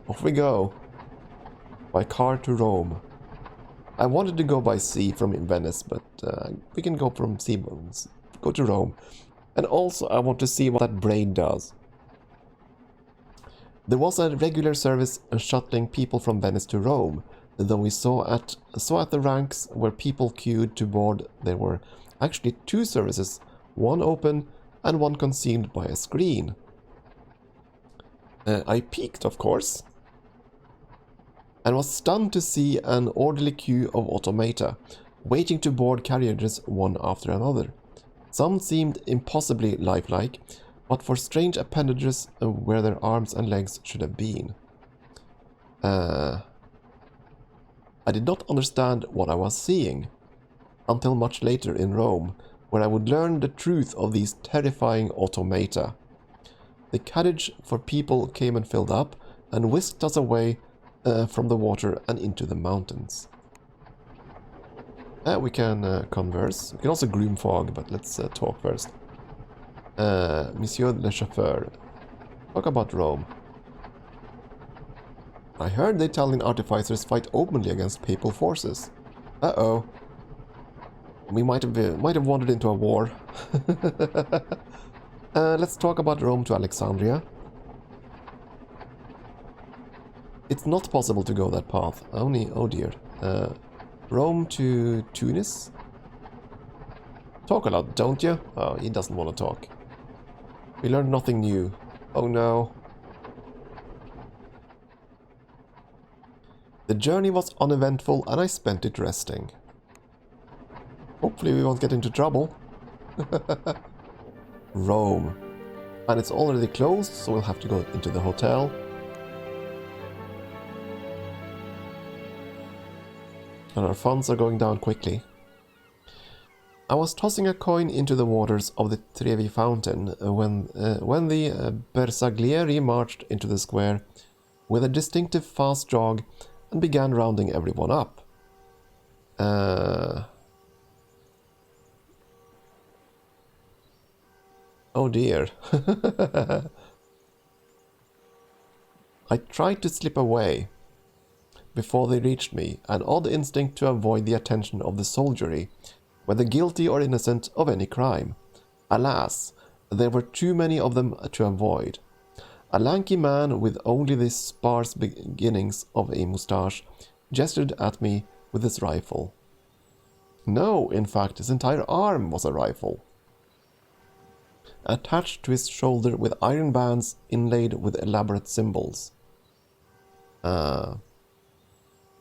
off we go. By car to Rome. I wanted to go by sea from Venice, but we can go from sea, go to Rome. And also I want to see what that brain does. There was a regular service shuttling people from Venice to Rome, though we saw at the ranks where people queued to board there were actually two services, one open and one concealed by a screen. I peeked, of course, and was stunned to see an orderly queue of automata, waiting to board carriages one after another. Some seemed impossibly lifelike, but for strange appendages where their arms and legs should have been. I did not understand what I was seeing, until much later in Rome, where I would learn the truth of these terrifying automata. The carriage for people came and filled up, and whisked us away from the water and into the mountains. We can converse. We can also groom fog, but let's talk first. Monsieur le Chauffeur, talk about Rome. I heard the Italian artificers fight openly against papal forces. Uh-oh. We might have wandered into a war. Let's talk about Rome to Alexandria. It's not possible to go that path. Only, oh dear. Rome to Tunis? Talk a lot, don't you? Oh, he doesn't want to talk. We learned nothing new. Oh no. The journey was uneventful and I spent it resting. Hopefully we won't get into trouble. Rome. And it's already closed, so we'll have to go into the hotel. And our funds are going down quickly. I was tossing a coin into the waters of the Trevi fountain when the Bersaglieri marched into the square with a distinctive fast jog and began rounding everyone up. Oh dear. I tried to slip away before they reached me, an odd instinct to avoid the attention of the soldiery, whether guilty or innocent of any crime. Alas, there were too many of them to avoid. A lanky man with only the sparse beginnings of a moustache gestured at me with his rifle. No, in fact, his entire arm was a rifle, attached to his shoulder with iron bands inlaid with elaborate symbols.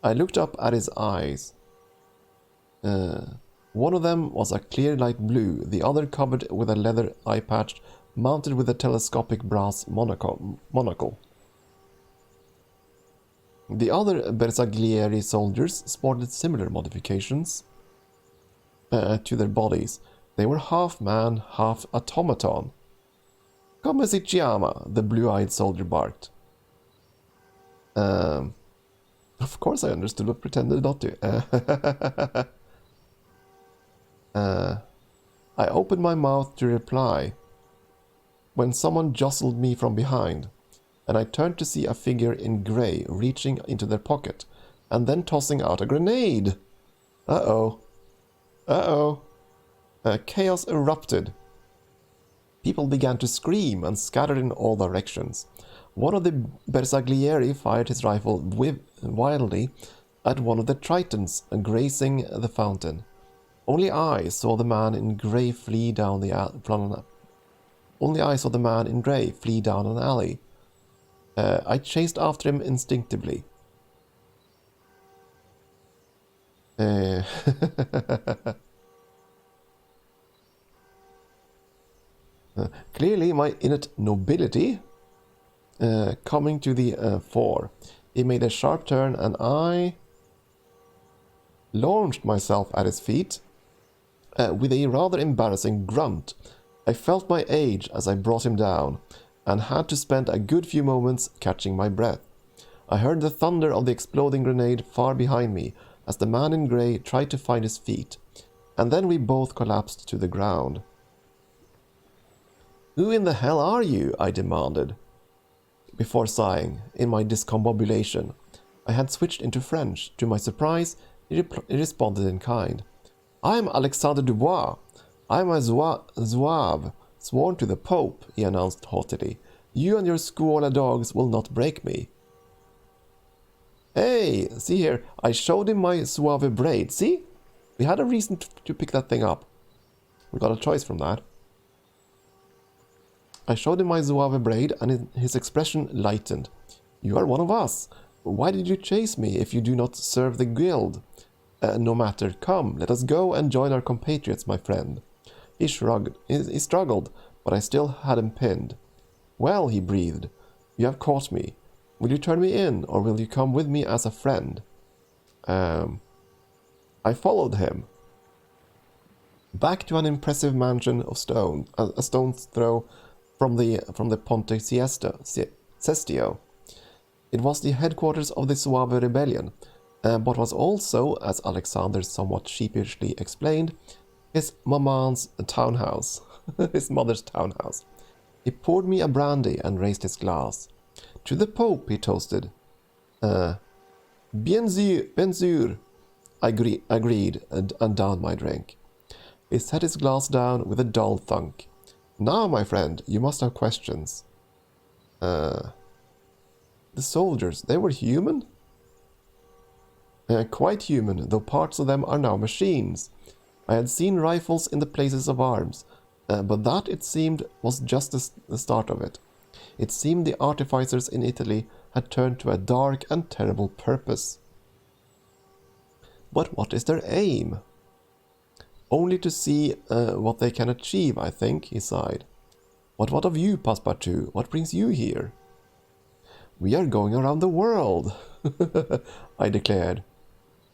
I looked up at his eyes. One of them was a clear light blue, the other covered with a leather eye patch mounted with a telescopic brass monocle. The other Bersaglieri soldiers sported similar modifications to their bodies. They were half man, half automaton. Come si chiama, the blue-eyed soldier barked. Of course I understood, but pretended not to. I opened my mouth to reply when someone jostled me from behind, and I turned to see a figure in grey reaching into their pocket and then tossing out a grenade. Uh-oh. Uh-oh. Chaos erupted. People began to scream and scattered in all directions. One of the Bersaglieri fired his rifle wildly at one of the Tritons grazing the fountain. Only I saw the man in grey flee down the an alley. I chased after him instinctively. Clearly my innate nobility coming to the fore. He made a sharp turn and I launched myself at his feet with a rather embarrassing grunt. I felt my age as I brought him down and had to spend a good few moments catching my breath. I heard the thunder of the exploding grenade far behind me as the man in grey tried to find his feet, and then we both collapsed to the ground. "Who in the hell are you?" I demanded. before sighing, in my discombobulation. I had switched into French. To my surprise, he responded in kind. "I'm Alexander Dubois. I'm a Zouave, sworn to the Pope," he announced haughtily. "You and your scuola dogs will not break me." Hey, see here, I showed him my Zouave braid, see? We had a reason to pick that thing up. We got a choice from that. I showed him my Zouave braid, and his expression lightened. "You are one of us. Why did you chase me if you do not serve the guild? No matter. Come, let us go and join our compatriots, my friend." He shrugged. He struggled, but I still had him pinned. "Well," he breathed, "you have caught me. Will you turn me in, or will you come with me as a friend?" I followed him. Back to an impressive mansion of stone, a stone's throw from the Ponte Cestio. It was the headquarters of the Zouave rebellion, but was also, as Alexander somewhat sheepishly explained, his mama's townhouse, his mother's townhouse. He poured me a brandy and raised his glass. "To the Pope," he toasted. Bien sûr, I agreed and downed my drink. He set his glass down with a dull thunk. "Now, my friend, you must have questions." The soldiers, they were human? Quite human, though parts of them are now machines. I had seen rifles in the places of arms, but that, it seemed, was just the start of it. It seemed the artificers in Italy had turned to a dark and terrible purpose. But what is their aim? "Only to see what they can achieve, I think," he sighed. What of you, Passepartout? What brings you here?" "We are going around the world," I declared.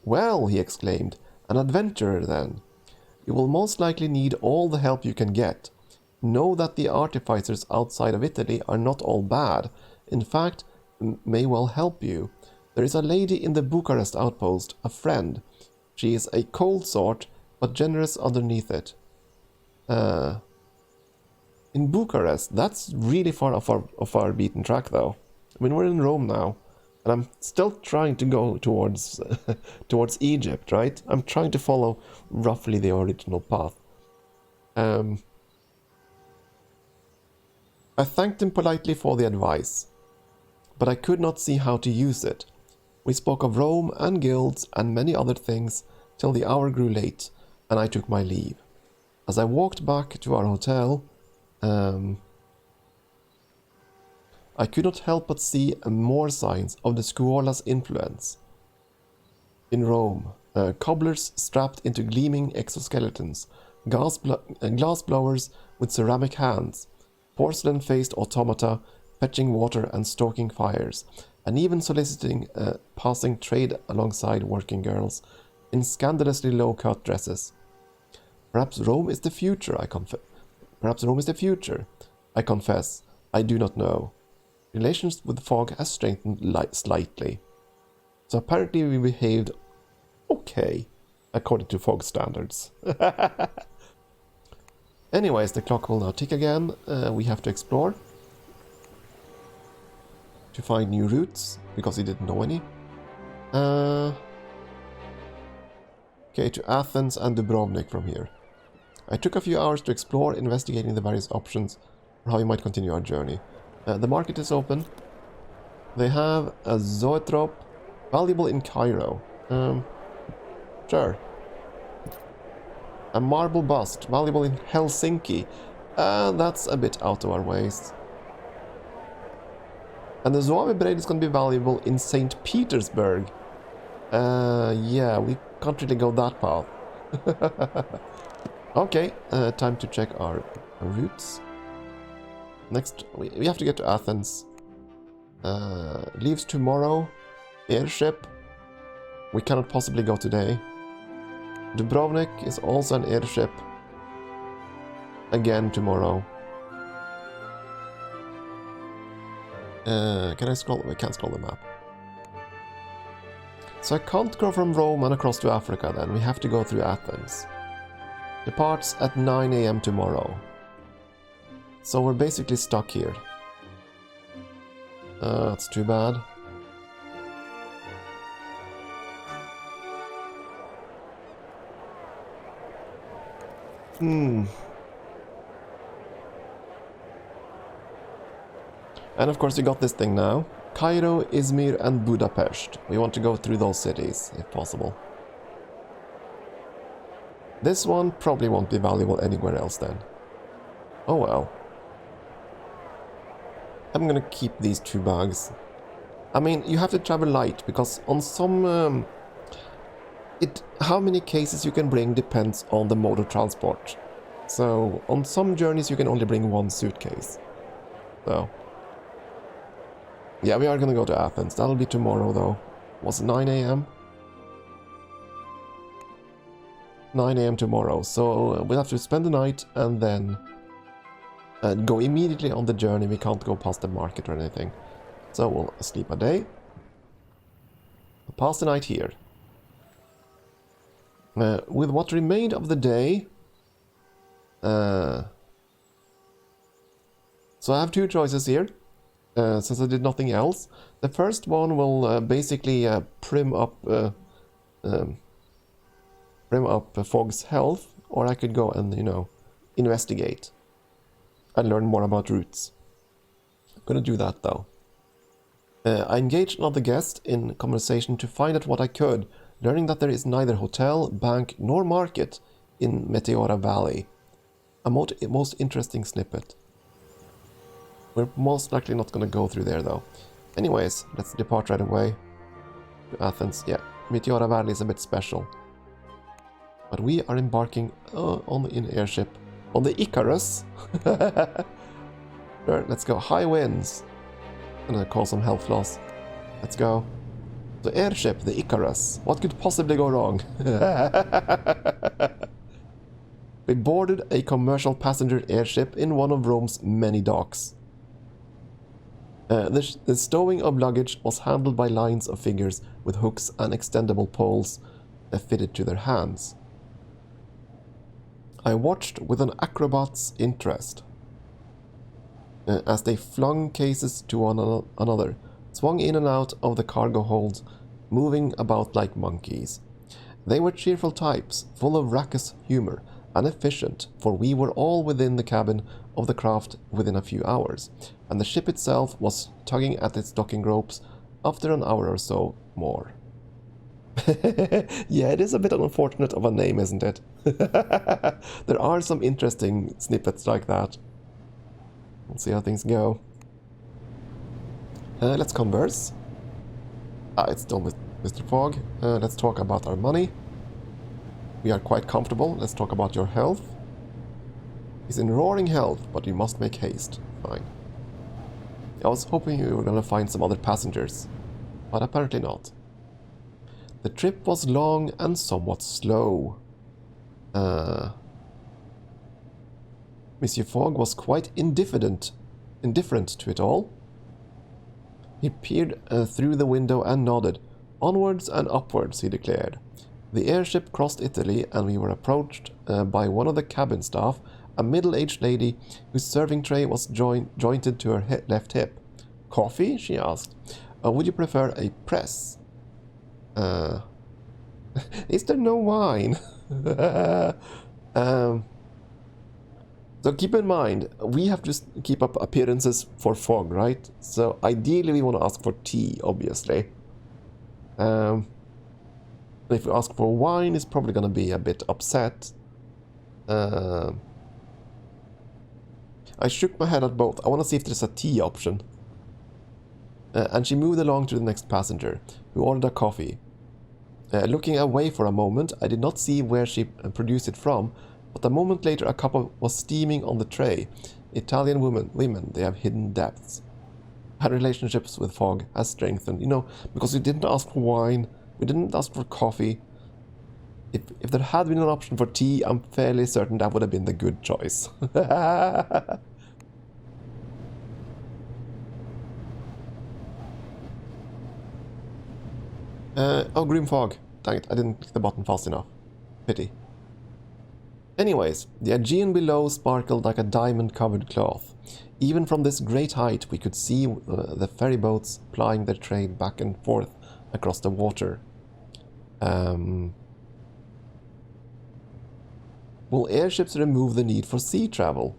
"Well," he exclaimed, "an adventurer then. You will most likely need all the help you can get. Know that the artificers outside of Italy are not all bad. In fact, may well help you. There is a lady in the Bucharest outpost, a friend. She is a cold sort, but generous underneath it." In Bucharest, that's really far off our beaten track, though. I mean, we're in Rome now, and I'm still trying to go towards towards Egypt, right? I'm trying to follow roughly the original path. I thanked him politely for the advice, but I could not see how to use it. We spoke of Rome and guilds and many other things till the hour grew late, and I took my leave. As I walked back to our hotel, I could not help but see more signs of the Scuola's influence. In Rome, cobblers strapped into gleaming exoskeletons, glass blowers with ceramic hands, porcelain-faced automata fetching water and stoking fires, and even soliciting passing trade alongside working girls in scandalously low-cut dresses. Perhaps Rome is the future, I confess. I do not know. Relations with fog has strengthened slightly. So apparently we behaved okay, according to fog standards. Anyways, the clock will now tick again. We have to explore to find new routes, because we didn't know any. Okay, to Athens and Dubrovnik from here. I took a few hours to explore, investigating the various options for how we might continue our journey. The market is open. They have a zoetrope, valuable in Cairo. Sure. A marble bust, valuable in Helsinki. That's a bit out of our ways. And the Zouave braid is going to be valuable in St. Petersburg. Yeah, we can't really go that path. Okay, time to check our routes. Next, we have to get to Athens. Leaves tomorrow. Airship. We cannot possibly go today. Dubrovnik is also an airship. Again tomorrow. Can I scroll? I can't scroll the map. So I can't go from Rome and across to Africa then. We have to go through Athens. Departs at 9 AM tomorrow. So we're basically stuck here. That's too bad. And of course you got this thing now. Cairo, Izmir and Budapest. We want to go through those cities, if possible. This one probably won't be valuable anywhere else then. Oh well. I'm gonna keep these 2 bags. I mean, you have to travel light, because on some... how many cases you can bring depends on the mode of transport. So, on some journeys you can only bring 1 suitcase. So... yeah, we are gonna go to Athens. That'll be tomorrow, though. Was it 9 AM? 9 AM tomorrow. So, we'll have to spend the night and then... go immediately on the journey. We can't go past the market or anything. So, we'll sleep a day. Pass the night here. With what remained of the day... so I have 2 choices here. Since I did nothing else. The first one will basically prim up Fog's health, or I could go and, you know, investigate and learn more about routes. I'm gonna do that though. I engaged another guest in conversation to find out what I could, learning that there is neither hotel, bank nor market in Meteora Valley. A most interesting snippet. We're most likely not going to go through there, though. Anyways, let's depart right away to Athens. Yeah, Meteora Valley is a bit special. But we are embarking on an airship. On the Icarus. Sure, let's go. High winds. I'm going to call some health loss. Let's go. The airship, the Icarus. What could possibly go wrong? We boarded a commercial passenger airship in one of Rome's many docks. The stowing of luggage was handled by lines of figures with hooks and extendable poles fitted to their hands. I watched with an acrobat's interest as they flung cases to one another, swung in and out of the cargo holds, moving about like monkeys. They were cheerful types, full of raucous humor, and efficient, for we were all within the cabin of the craft within a few hours, and the ship itself was tugging at its docking ropes after an hour or so more. Yeah, it is a bit unfortunate of a name, isn't it? There are some interesting snippets like that. We'll see how things go. Let's converse. It's still with Mr. Fogg. Let's talk about our money. We are quite comfortable. Let's talk about your health. He's in roaring health, but you must make haste. Fine. I was hoping you were going to find some other passengers, but apparently not. The trip was long and somewhat slow. Monsieur Fogg was quite indifferent to it all. He peered through the window and nodded. Onwards and upwards, he declared. The airship crossed Italy, and we were approached by one of the cabin staff, a middle-aged lady whose serving tray was jointed to her left hip. Coffee? She asked. Would you prefer a press? Is there no wine? So keep in mind, we have to keep up appearances for Fogg, right? So ideally we want to ask for tea, obviously. If we ask for wine, he's probably going to be a bit upset. I shook my head at both. I want to see if there's a tea option. And she moved along to the next passenger, who ordered a coffee. Looking away for a moment, I did not see where she produced it from, but a moment later a cup was steaming on the tray. Italian women, they have hidden depths. Her relationships with Fogg has strengthened, you know, because we didn't ask for wine, we didn't ask for coffee. If there had been an option for tea, I'm fairly certain that would have been the good choice. Oh, Grim Fog. Dang it, I didn't click the button fast enough. Pity. Anyways, the Aegean below sparkled like a diamond-covered cloth. Even from this great height, we could see the ferry boats plying their trade back and forth across the water. Will airships remove the need for sea travel?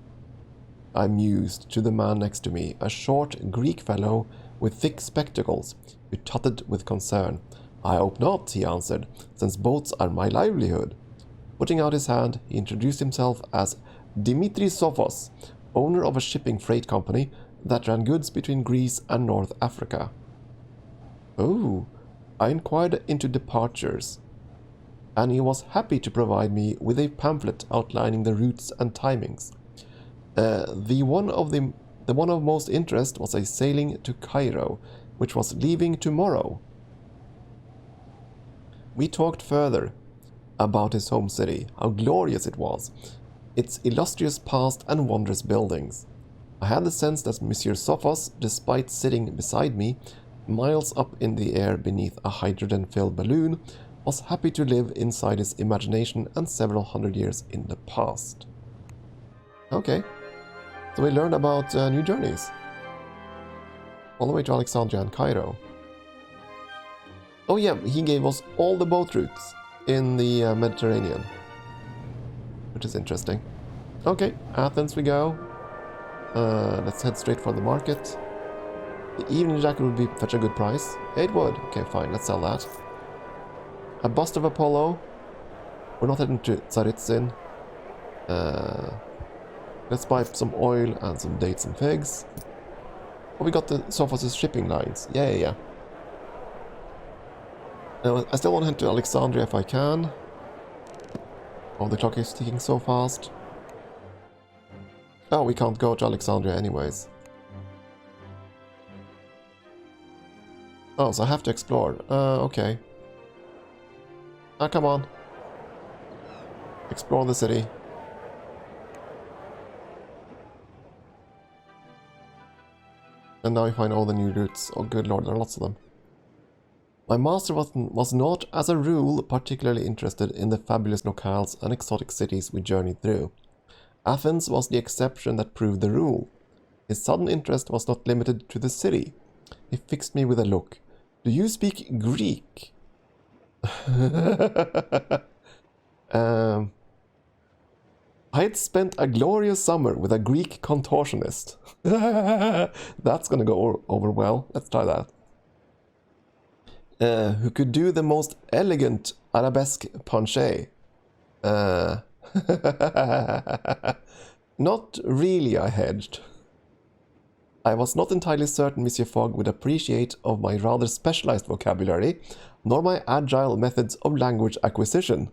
I mused to the man next to me, a short Greek fellow with thick spectacles, who tutted with concern. I hope not, he answered, since boats are my livelihood. Putting out his hand, he introduced himself as Dimitri Sophos, owner of a shipping freight company that ran goods between Greece and North Africa. Oh, I inquired into departures, and he was happy to provide me with a pamphlet outlining the routes and timings. The one of most interest was a sailing to Cairo, which was leaving tomorrow. We talked further about his home city, how glorious it was, its illustrious past and wondrous buildings. I had the sense that Monsieur Sophos, despite sitting beside me, miles up in the air beneath a hydrogen-filled balloon, was happy to live inside his imagination and several hundred years in the past. Okay. So we learned about new journeys. All the way to Alexandria and Cairo. Oh yeah, he gave us all the boat routes in the Mediterranean. Which is interesting. Okay, Athens we go. Let's head straight for the market. The evening jacket would be such a good price. It would. Okay, fine, let's sell that. A bust of Apollo. We're not heading to Tsaritsyn. Let's buy some oil and some dates and figs. Oh, we got the Sophos' shipping lines. Yeah. Now, I still want to head to Alexandria if I can. Oh, the clock is ticking so fast. Oh, we can't go to Alexandria anyways. Oh, so I have to explore. Okay. Ah, come on. Explore the city. And now we find all the new routes. Oh, good lord, there are lots of them. My master was not, as a rule, particularly interested in the fabulous locales and exotic cities we journeyed through. Athens was the exception that proved the rule. His sudden interest was not limited to the city. He fixed me with a look. Do you speak Greek? I had spent a glorious summer with a Greek contortionist. That's gonna go over well. Let's try that. Who could do the most elegant arabesque penché. Not really, I hedged. I was not entirely certain Monsieur Fogg would appreciate of my rather specialized vocabulary, nor my agile methods of language acquisition.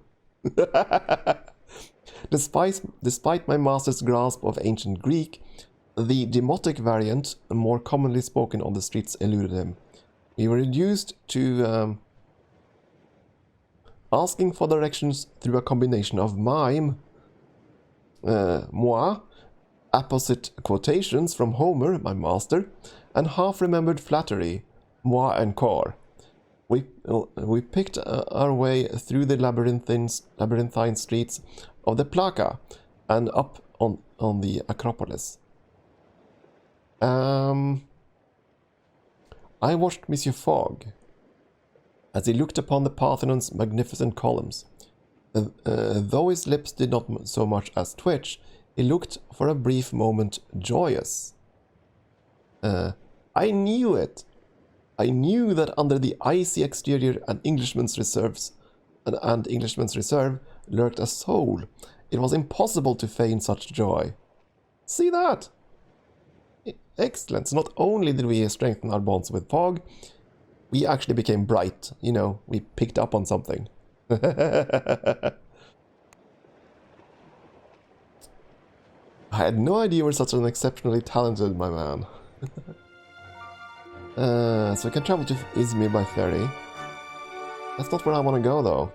Despite my master's grasp of ancient Greek, the demotic variant, more commonly spoken on the streets, eluded him. We were reduced to asking for directions through a combination of mime, moi, apposite quotations from Homer, my master, and half-remembered flattery, moi encore. We picked our way through the labyrinthine streets of the Plaka and up on the Acropolis. I watched Monsieur Fogg as he looked upon the Parthenon's magnificent columns. Though his lips did not so much as twitch, he looked for a brief moment joyous. I knew it. I knew that under the icy exterior and Englishman's reserve lurked a soul. It was impossible to feign such joy. See that? Excellent. So not only did we strengthen our bonds with Fogg, we actually became bright. You know, we picked up on something. I had no idea you were such an exceptionally talented my man. So we can travel to Izmir by ferry. That's not where I want to go, though.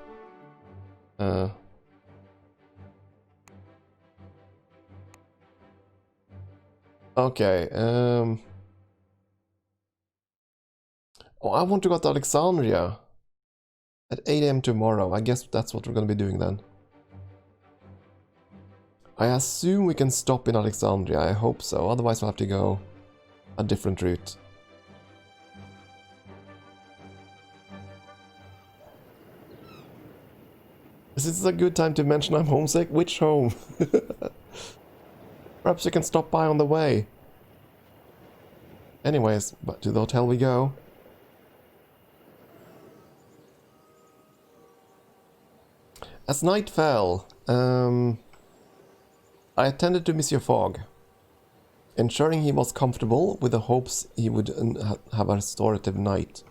Okay, oh, I want to go to Alexandria at 8 AM tomorrow. I guess that's what we're going to be doing then. I assume we can stop in Alexandria, I hope so, otherwise we'll have to go a different route. Is this a good time to mention I'm homesick? Which home? Perhaps you can stop by on the way. Anyways, but to the hotel we go. As night fell, I attended to Monsieur Fogg, ensuring he was comfortable with the hopes he would have a restorative night.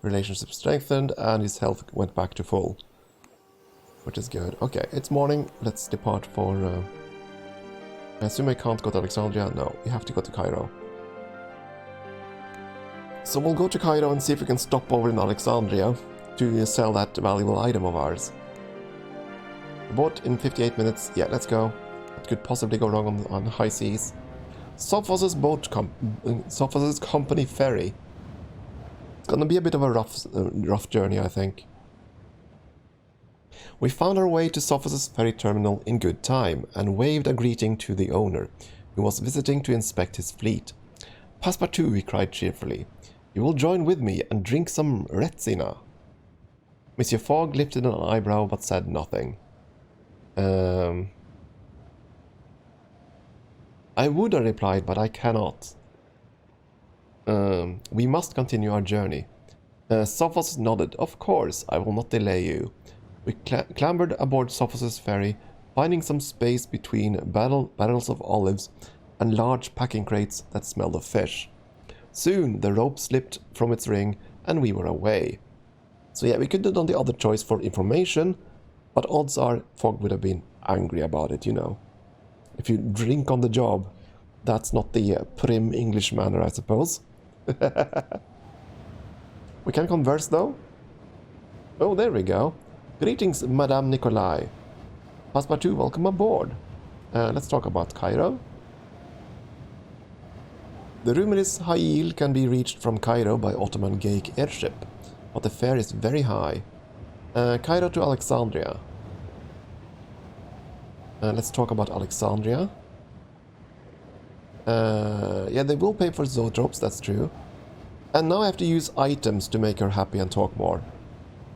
Relationship strengthened and his health went back to full. Which is good. Okay, it's morning. Let's depart for... I assume I can't go to Alexandria. No, we have to go to Cairo. So we'll go to Cairo and see if we can stop over in Alexandria to sell that valuable item of ours. Bought in 58 minutes. Yeah, let's go. What could possibly go wrong on high seas? Sophos's Sophos's company ferry. It's gonna be a bit of a rough journey, I think. We found our way to Sophos's ferry terminal in good time and waved a greeting to the owner, who was visiting to inspect his fleet. Passepartout, he cried cheerfully. You will join with me and drink some Retsina. Monsieur Fogg lifted an eyebrow but said nothing. I would, I replied, but I cannot. We must continue our journey. Sophos nodded. Of course, I will not delay you. We clambered aboard Sophos's ferry, finding some space between barrels of olives and large packing crates that smelled of fish. Soon the rope slipped from its ring and we were away. So yeah, we could have done the other choice for information, but odds are Fogg would have been angry about it, you know. If you drink on the job, that's not the prim English manner, I suppose. We can converse though. Oh, there we go. Greetings, Madame Nicolai. Passepartout, welcome aboard. Let's talk about Cairo. The rumor is high yield can be reached from Cairo by Ottoman Geik airship, but the fare is very high. Cairo to Alexandria. Let's talk about Alexandria. Yeah, they will pay for zoetropes, that's true. And now I have to use items to make her happy and talk more.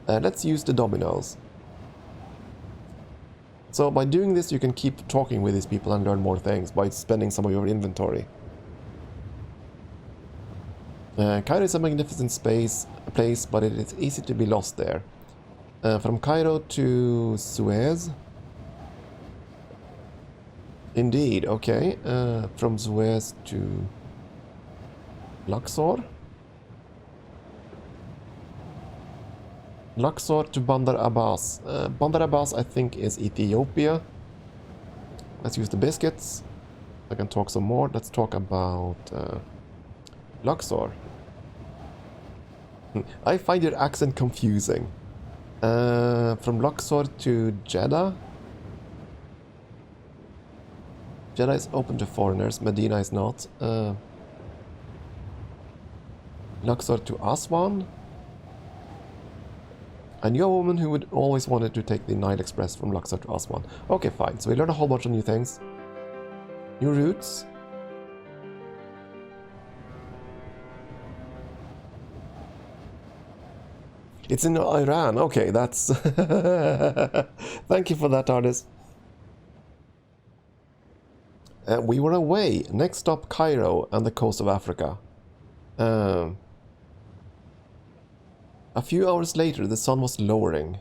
Let's use the dominoes. So by doing this you can keep talking with these people and learn more things by spending some of your inventory. Cairo is a magnificent place, but it is easy to be lost there. From Cairo to Suez. Indeed, okay. From Suez to Luxor. Luxor to Bandar Abbas. Bandar Abbas, I think, is Ethiopia. Let's use the biscuits. I can talk some more. Let's talk about Luxor. I find your accent confusing. From Luxor to Jeddah. Jeddah is open to foreigners. Medina is not. Luxor to Aswan. I knew a woman who would always wanted to take the Nile Express from Luxor to Aswan. Okay, fine. So we learned a whole bunch of new things. New routes. It's in Iran. Okay, that's... Thank you for that, artist. We were away. Next stop, Cairo and the coast of Africa. A few hours later, the sun was lowering.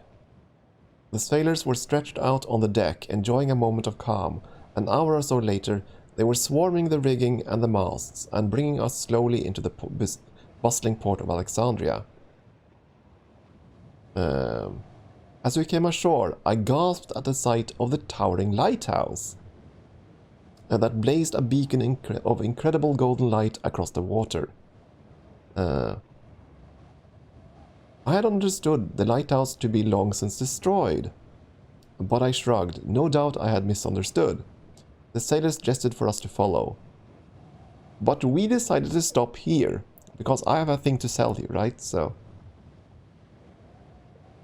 The sailors were stretched out on the deck, enjoying a moment of calm. An hour or so later, they were swarming the rigging and the masts, and bringing us slowly into the bustling port of Alexandria. As we came ashore, I gasped at the sight of the towering lighthouse that blazed a beacon of incredible golden light across the water. I had understood the lighthouse to be long since destroyed, but I shrugged. No doubt I had misunderstood. The sailors gestured for us to follow. But we decided to stop here, because I have a thing to sell here, right? So,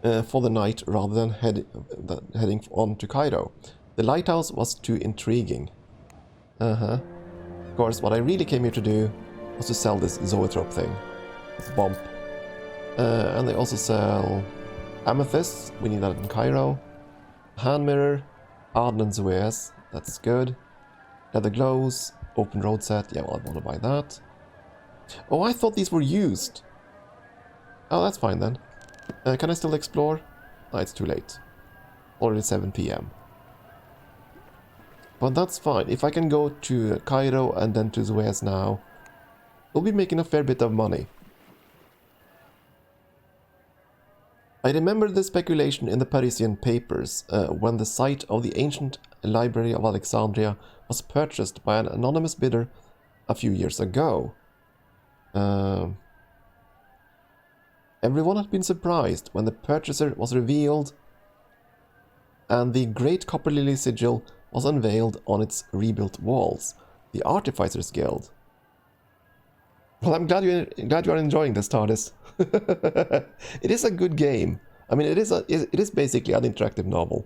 for the night, rather than heading on to Cairo. The lighthouse was too intriguing. Of course, what I really came here to do was to sell this zoetrope thing. This bump. And they also sell amethysts. We need that in Cairo. Hand mirror. Aden and Suez. That's good. Leather gloves. Open road set. Yeah, well, I want to buy that. Oh, I thought these were used. Oh, that's fine then. Can I still explore? No, it's too late. Already 7 PM. But that's fine. If I can go to Cairo and then to Suez now, we'll be making a fair bit of money. I remember the speculation in the Parisian papers when the site of the ancient Library of Alexandria was purchased by an anonymous bidder a few years ago. Everyone had been surprised when the purchaser was revealed and the Great Copper Lily sigil was unveiled on its rebuilt walls. The Artificers Guild. Well, I'm glad you are enjoying this, TARDIS. It is a good game. I mean, it is basically an interactive novel,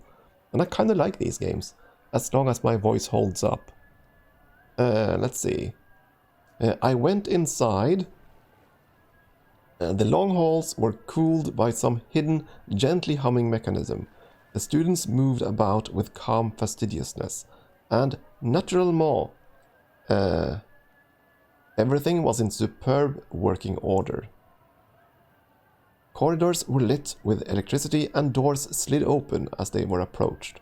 and I kind of like these games as long as my voice holds up. Let's see. I went inside. The long halls were cooled by some hidden, gently humming mechanism. The students moved about with calm fastidiousness, and naturellement, everything was in superb working order. Corridors were lit with electricity and doors slid open as they were approached.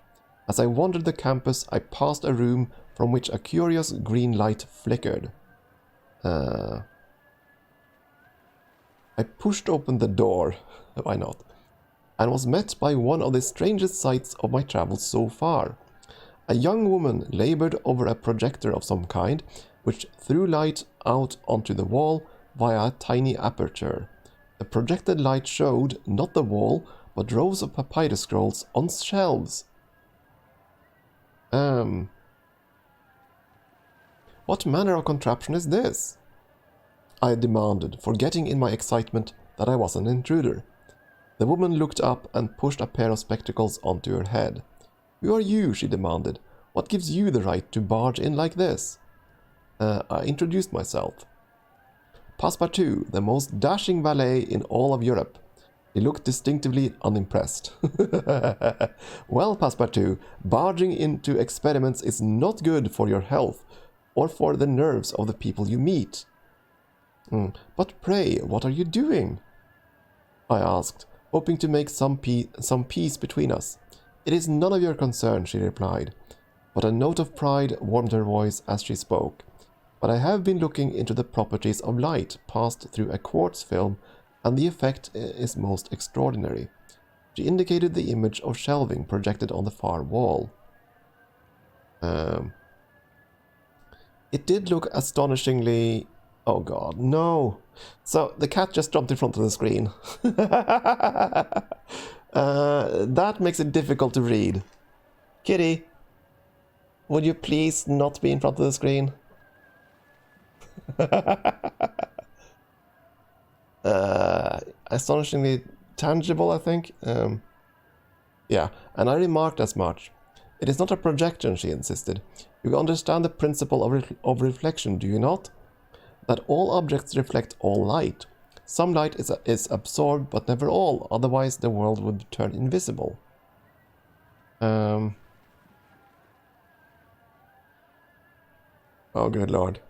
As I wandered the campus, I passed a room from which a curious green light flickered. I pushed open the door, why not, and was met by one of the strangest sights of my travels so far. A young woman labored over a projector of some kind, which threw light out onto the wall via a tiny aperture. The projected light showed not the wall, but rows of papyrus scrolls on shelves. What manner of contraption is this? I demanded, forgetting in my excitement that I was an intruder. The woman looked up and pushed a pair of spectacles onto her head. Who are you? She demanded. What gives you the right to barge in like this? I introduced myself. Passepartout, the most dashing valet in all of Europe. He looked distinctively unimpressed. Well, Passepartout, barging into experiments is not good for your health or for the nerves of the people you meet. But pray, what are you doing? I asked, hoping to make some peace between us. It is none of your concern, she replied, but a note of pride warmed her voice as she spoke. But I have been looking into the properties of light passed through a quartz film, and the effect is most extraordinary. She indicated the image of shelving projected on the far wall. It did look astonishingly... Oh god, no! So, the cat just jumped in front of the screen. That makes it difficult to read. Kitty, would you please not be in front of the screen? Astonishingly tangible, I think. Yeah, and I remarked as much. It is not a projection, she insisted. You understand the principle of reflection, do you not? That all objects reflect all light. Some light is absorbed, but never all, otherwise the world would turn invisible. Oh, good lord.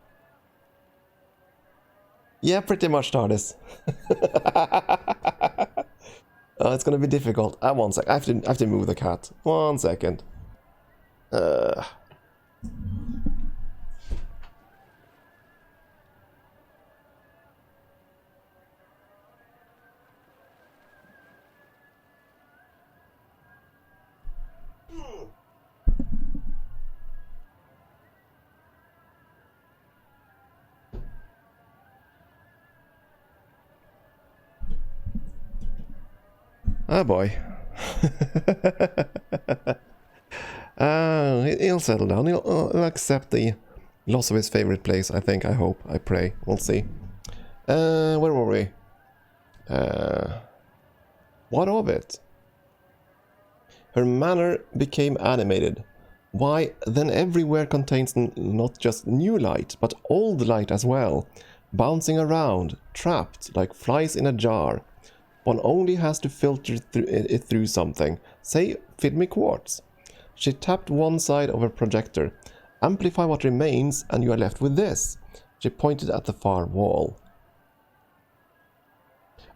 Yeah, pretty much, TARDIS. It's gonna be difficult. One sec. I have to move the cat. 1 second. Oh boy. He'll settle down. He'll accept the loss of his favorite place, I think, I hope, I pray. We'll see. Where were we? What of it? Her manner became animated. Why, then everywhere contains not just new light, but old light as well, bouncing around, trapped like flies in a jar. One only has to filter it through something, say feed me quartz. She tapped one side of her projector. Amplify what remains and you are left with this. She pointed at the far wall.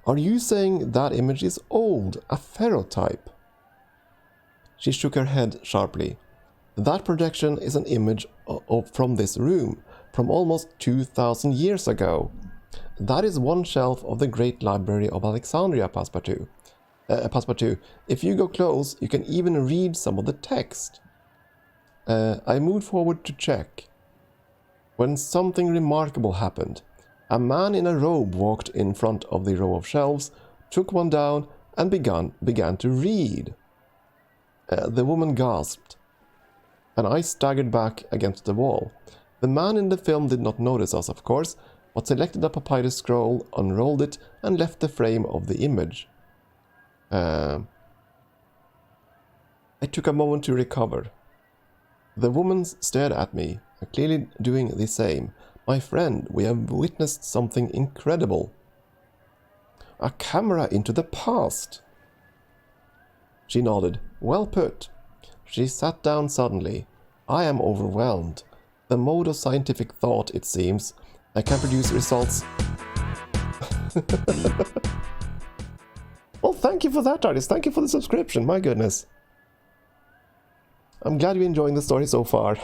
Are you saying that image is old, a ferrotype? She shook her head sharply. That projection is an image from this room, from almost 2,000 years ago. That is one shelf of the Great Library of Alexandria, Passepartout. If you go close, you can even read some of the text. I moved forward to check. When something remarkable happened. A man in a robe walked in front of the row of shelves, took one down, and began to read. The woman gasped, and I staggered back against the wall. The man in the film did not notice us, of course, but selected a papyrus scroll, unrolled it, and left the frame of the image. I took a moment to recover. The woman stared at me, clearly doing the same. My friend, we have witnessed something incredible. A camera into the past. She nodded. Well put. She sat down suddenly. I am overwhelmed. The mode of scientific thought, it seems, can produce results. Well, thank you for that, artist. Thank you for the subscription. My goodness. I'm glad you're enjoying the story so far.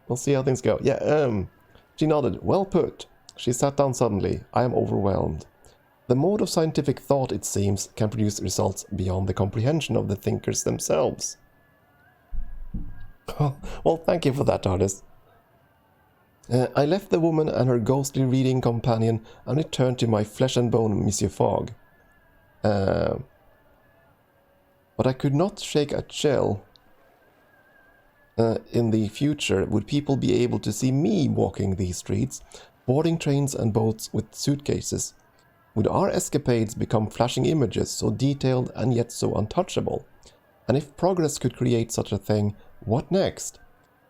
We'll see how things go. Yeah, she nodded. Well put. She sat down suddenly. I am overwhelmed. The mode of scientific thought, it seems, can produce results beyond the comprehension of the thinkers themselves. Well, thank you for that, artist. I left the woman and her ghostly reading companion and returned to my flesh and bone Monsieur Fogg. But I could not shake a chill. In the future, would people be able to see me walking these streets, boarding trains and boats with suitcases? Would our escapades become flashing images so detailed and yet so untouchable? And if progress could create such a thing, what next?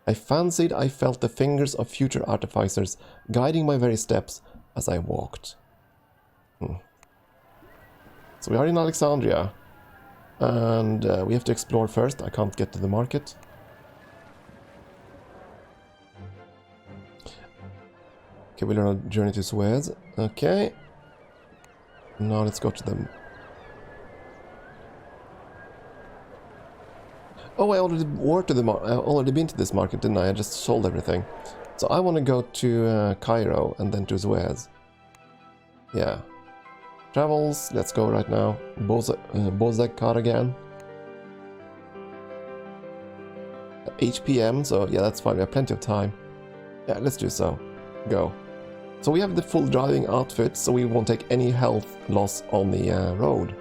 I fancied I felt the fingers of future artificers guiding my very steps as I walked. So we are in Alexandria, and we have to explore first. I can't get to the market. Okay, we're on a journey to Suez. Okay. Now let's go to them. Oh, I already been to this market, didn't I? I just sold everything. So I want to go to Cairo and then to Suez. Yeah. Travels, let's go right now. Bozak Cardigan. 8 PM, so yeah, that's fine. We have plenty of time. Yeah, let's do so. Go. So we have the full driving outfit, so we won't take any health loss on the road.